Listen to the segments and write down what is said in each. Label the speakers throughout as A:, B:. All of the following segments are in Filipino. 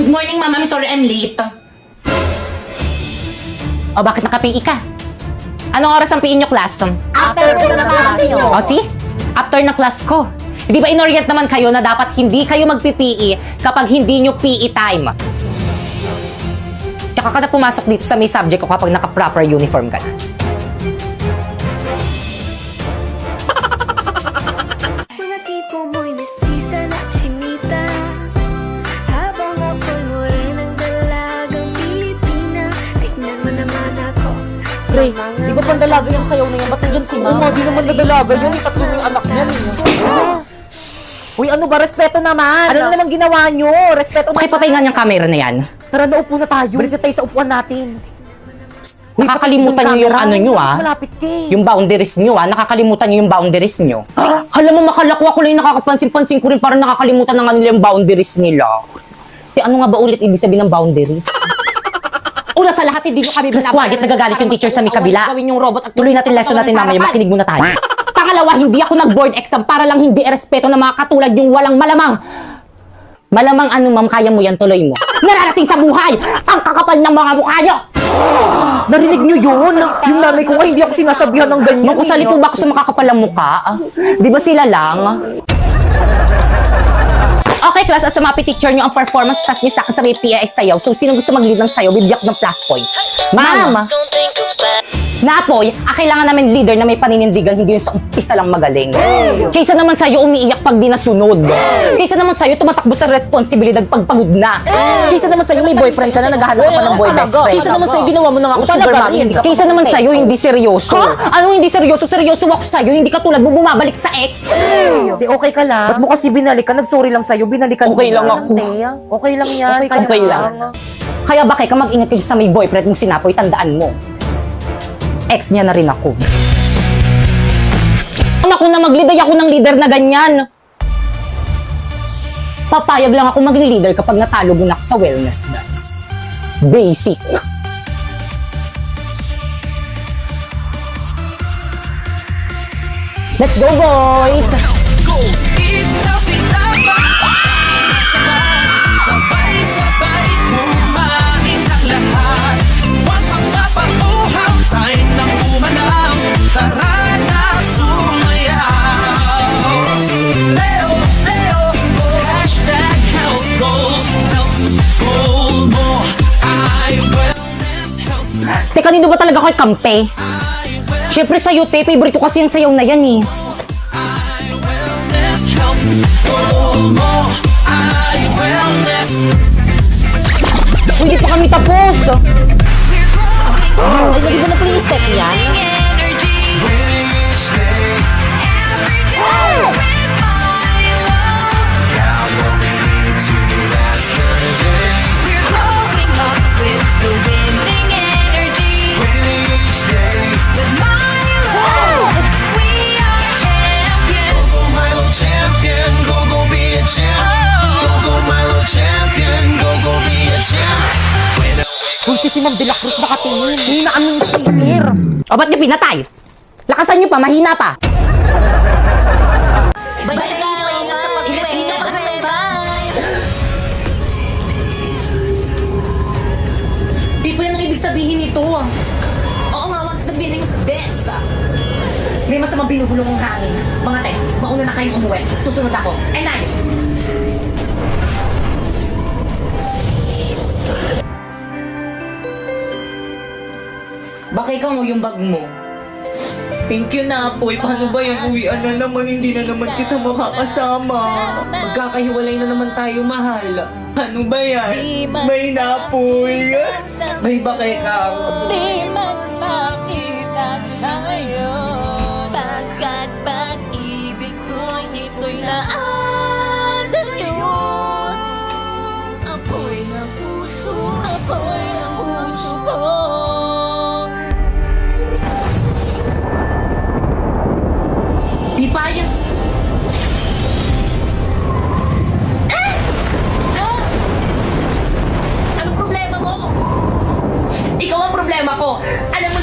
A: Good morning, Mama. I'm sorry I'm late.
B: O, bakit naka-PE ka? Anong oras ang PE nyo, class?
C: After po ng klase nyo.
B: O, see? After na class ko. Di ba inorient naman kayo na dapat hindi kayo magpi-PE kapag hindi nyo PE time? Tsaka ka na pumasok dito sa may subject ko kapag naka-proper uniform ka na.
D: Mga tipo mo'y mestiza na chinita, habang ako'y morenang dalagang Pilipina. Tignan mo naman ako sa
C: Pre,
D: mga
C: di ba pandalaga yung sayaw na yan? Ba't nandyan si Ma'am?
E: Oo nga, di naman nadalaga yun. Tatlo na yung anak niyan eh.
C: Uy, ano ba? Respeto naman! Ano na naman ginawa nyo? Respeto naman!
B: Pakipatay nga niyang camera na yan.
C: Tara, naupo na tayo. Balik na tayo sa upuan natin.
B: Nakakalimutan niyo yung ano nyo, ah.
C: Malapit ka eh.
B: Yung boundaries nyo, ah. Nakakalimutan nyo yung boundaries nyo. Hala mo, makalakwa ko lang yung nakakapansin-pansin ko rin parang nakakalimutan na nga nila yung boundaries nila. Ano nga ba ulit ibig sabihin ng boundaries? Una sa lahat, hindi nyo kami
A: Quiet, nagagalit yung teacher sa may kabila.
B: Gawin yung robot at tuloy natin lesson natin mamaya. Makinig muna tayo. Pangalawa, hindi ako nag-board exam para lang hindi irespeto ng mga katulad yung walang malamang. Malamang ano, ma'am, kaya mo yan, tuloy mo. Nararating sa buhay! Ang kakapal ng mga mukha nyo!
C: Narinig nyo yun? Yung nanay ko nga, hindi ako sinasabihan ng ganyan.
B: Makusali po ba ako sa makakapal ng mukha? Di ba sila lang? Okay, class, as a mapi teacher nyo, ang performance task nyo sa akin sa may PIS sayaw. So, sino gusto mag-lead ng sayaw, bibigyan ko ng plus points. Ma'am! Napoy, kailangan namin leader na may paninindigan, hindi yung sa umpisa lang magaling. Kaysa naman sa'yo umiiyak pag di nasunod. Kaysa naman sa'yo tumatakbo sa responsibilidad pag pagod na. Kaysa naman sa'yo may boyfriend ka na, naghahanap ka pa ng boy best friend.
C: Kaysa naman sa'yo, ginawa mo na nga ako sugar mommy. Hindi ka
B: Kaysa naman sa'yo hindi seryoso. Anong hindi seryoso? Seryoso ako sa'yo, hindi ka tulad mo bumabalik sa ex.
C: Di, okay ka lang. Ba't mo kasi binalikan? Nag-sorry lang sa'yo. Binalikan
B: Okay
C: mo
B: lang
C: na.
B: ako.
C: Te, okay lang yan.
B: Okay lang. Kaya ba kaya ka mag-ingat kayo sa may boyfriend mong sinapoy, tandaan mo. Ex niya na rin ako. Ako na mag-lead, ay ako ng leader na ganyan. Papayag lang ako maging leader kapag natalo mo na ako sa wellness dance. Basic. Let's go, boys!
F: It's healthy naman. Sabay-sabay kumain ang lahat. Huwag magpapauhaw, time ng umalaw. Tara na sumayaw. Leo, Leo, hashtag health goals. Health goal mo ay wellness health.
B: Teka, nino ba talaga ako'y kampe? Siyempre sa'yo, te. Favorite ko kasi yung sayaw na yan, eh.
F: Wellness health goal mo ay wellness.
B: Hindi pa kami tapos.
C: Ay, hindi ba na pala yung step yan?
F: Champion, go go be a champ. Go go Milo champion, go go be a champ.
C: Uy, kasi Ma'am De La Cruz nakatingin. Hinaan mo yung speaker.
B: O, ba't niyo pinatay? Lakasan niyo pa, mahina pa.
A: Di po yan ang ibig sabihin nito. Oo nga, what's the meaning of this? May masamang binubulong ang hangin. Mga te, mauna na kayong umuwi. Susunod ako. And I... Baka ikaw mo yung bag mo. Thank you na, Apoy. Paano ba yan? Uwian na naman, hindi na naman kita makakasama. Magkakahiwalay na naman tayo, mahal. Ano ba yan? May napoy. May bakay ka.
G: Di man makita sa'yo, pagkat pag-ibig ko'y ito'y laan sa'yo. Apoy ng puso ko.
A: Di pa yan. Anong problema mo? Ikaw ang problema ko. Alam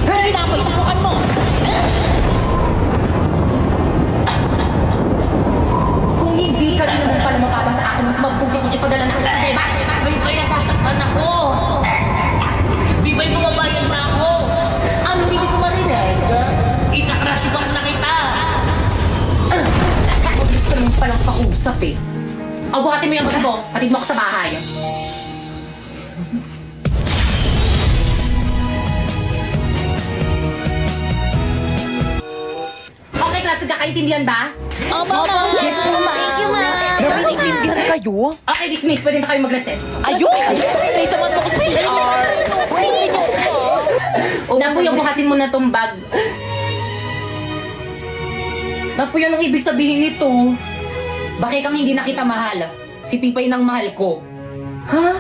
B: Sige na, Apoy, subukan mo!
A: Kung hindi ka din naman pala mapapa sa akin, mas mabuti kung ipadala na kita sa deba.
G: Bye-bye, nasasaktan ako. Di ba'y bumabayad na ako?
A: Ano, hindi ko marinig?
G: Ika-crush ba na kita?
A: Mabilis ka naman palang pausap eh.
B: O, buhatin mo yung bag mo. Patid mo ako sa bahay. Okay, klase, kakaintindihan ba?
G: Opo, yes, thank you, ma'am.
C: Grabe, naiintindihan kayo?
B: Okay, dismiss. Pwede na kayo mag-recess.
C: Ayun! May saman mo ko sa CR.
B: Napoy, buhatin mo na tong bag.
A: Napoy, anong ibig sabihin nito?
B: Bakit kang hindi na kita mahal? Si Pipay nang mahal ko.
A: Ha?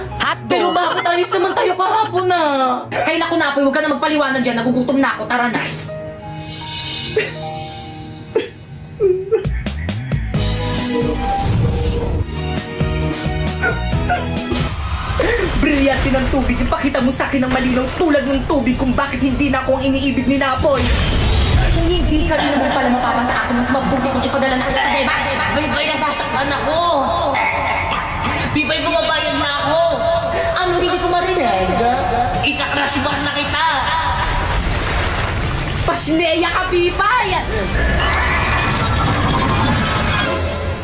A: Pero bakit alis naman tayo kahapon na?
B: Ay naku, Napoy, huwag ka na magpaliwanag dyan. Nagugutom na ako. Tara na.
A: Brilyante ng tubig, ipakita mo sa akin ng malinaw tulad ng tubig kung bakit hindi na ako ang iniibig ni Napoy. Kung hindi ka din naman pala mapapa sa akin, mas mabuti kung ipadala na kita sa deba.
G: Bye-bye, nasasaktan ako. Di ba'y bumabayad na ako?
A: Ano, hindi ko marinig?
G: Ika-crush ba na kita?
A: Pasneya ka, Pipay!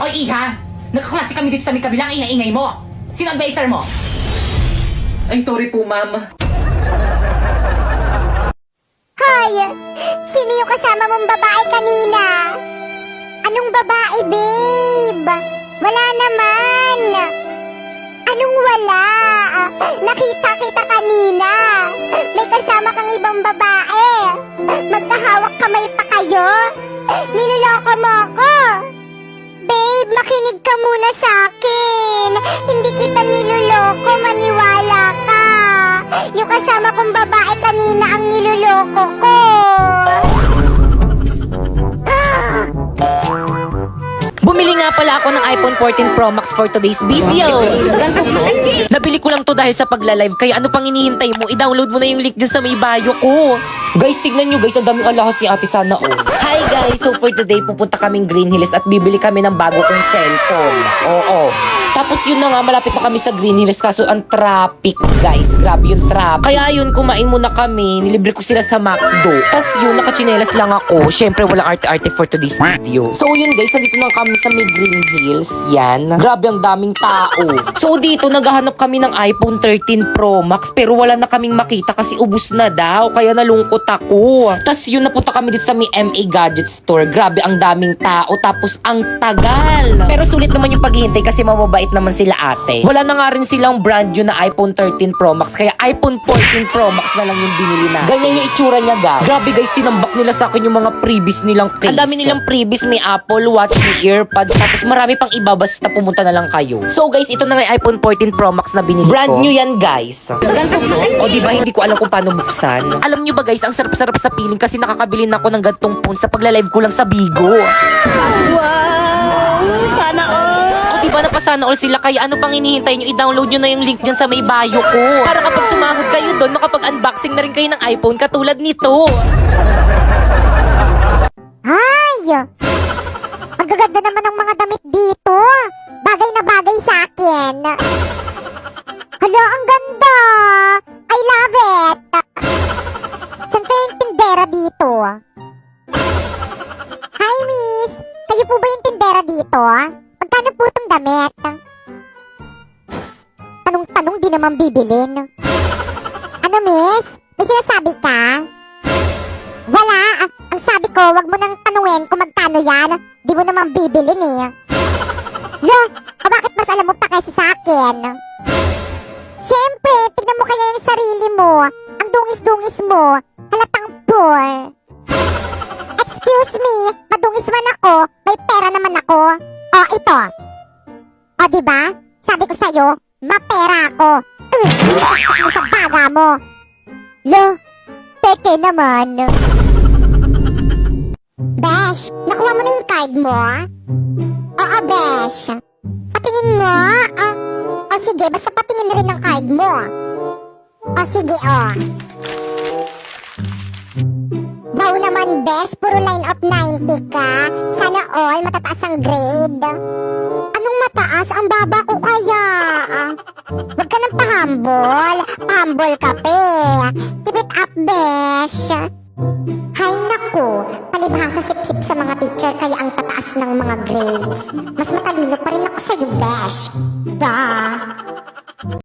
B: Oy, Iha! Nagkaklase kami dito sa may kabilang ingay-ingay mo. Sino advisor mo?
A: Ay, sorry po, ma'am.
D: Hoy! Sino yung kasama mong babae kanina? Anong babae, babe? Wala naman. Anong wala? Nakita kita kanina. May kasama kang ibang babae. Magkahawak kamay pa kayo. Niloloko mo ako. Babe, makinig ka muna sa akin. Hindi kita niloloko, maniwala ka. Yung kasama kong babae kanina ang niloloko ko.
C: Bumili nga pala ako ng iPhone 14 Pro Max for today's video. Nabili ko lang to dahil sa pagla-live, kaya ano pang hinihintay mo? I-download mo na yung link dyan sa may bio ko. Guys, tignan nyo guys, ang daming alahas ni Ate Sana oh. Hi guys! So for today, pupunta kaming Green Hills at bibili kami ng bago kong cellphone. Oo. Tapos yun na nga, malapit pa kami sa Green Hills kaso ang traffic guys. Grabe yung traffic. Kaya yun, kumain muna kami. Nilibre ko sila sa McDo. Tapos yun, nakachinelas lang ako. Syempre, walang arte-arte for today's video. So yun guys, nandito na kami sa may Green Hills. Yan. Grabe ang daming tao. So dito, naghahanap kami ng iPhone 13 Pro Max pero wala na kaming makita kasi ubus na daw. Kaya nalungkot ako. Tapos yun, napunta kami dito sa may MA Gadget Store. Grabe ang daming tao. Tapos ang tagal. Pero sulit naman yung paghihintay kasi mababait naman sila ate. Wala na nga rin silang brand new na iPhone 13 Pro Max. Kaya iPhone 14 Pro Max na lang yung binili na. Ganyan yung itsura niya guys. Grabe guys, tinambak nila sa akin yung mga freebies nilang case. Ang dami nilang freebies. May Apple Watch, may earpods. Tapos marami pang iba basta pumunta na lang kayo. So guys, ito na nga yung iPhone 14 Pro Max na binili ko. Brand new yan guys. O diba, hindi ko alam kung paano buksan. Alam nyo ba guys, ang sarap-sarap sa feeling kasi nakakabili na ako ng gantong phone sa pagla-live ko lang sa Bigo.
G: Sana all.
C: O diba napasana all sila kaya ano pang hinihintay nyo? I-download nyo na yung link dyan sa may bio ko. Para kapag sumahod kayo doon, makapag-unboxing na rin kayo ng iPhone katulad nito.
D: Ay! Ang gaganda naman ng mga damit dito. Bagay na bagay sa akin. Hala, ang ganda! I love it! Saan kayo yung tindera dito? Hi, miss! Kayo po ba yung tindera dito? Magkano po itong damit? Tanong-tanong di naman bibilin. Ano, miss? May sinasabi ka? Wala. Ang sabi ko, wag mo nang tanungin kung magkano yan. Di mo naman bibilin eh. Lo, bakit mas alam mo pa kaysa sa akin? Siyempre, tignan mo kaya yung sarili mo. Ang dungis-dungis mo. Halatang poor. Excuse me, madungis man ako. May pera naman ako. O, ito. O, diba? Sabi ko sa'yo, mapera ako. Saksak mo sa baga mo. Lo, peke naman. Besh, nakuha mo na yung card mo? Oo, Besh. Patingin mo? O sige, basta patingin na rin ng card mo. O sige, o. naman, Besh. Puro line of 90 ka. Sana all matataas ang grade. Anong mataas? Ang baba ko kaya. Huwag ka nang pahambol. Pahambol ka, pe. Keep it up, Besh. Hay nako, palibhasa sip-sip sa mga teacher kaya ang tataas ng mga grades. Mas matalino pa rin ako sa'yo, Besh. Da.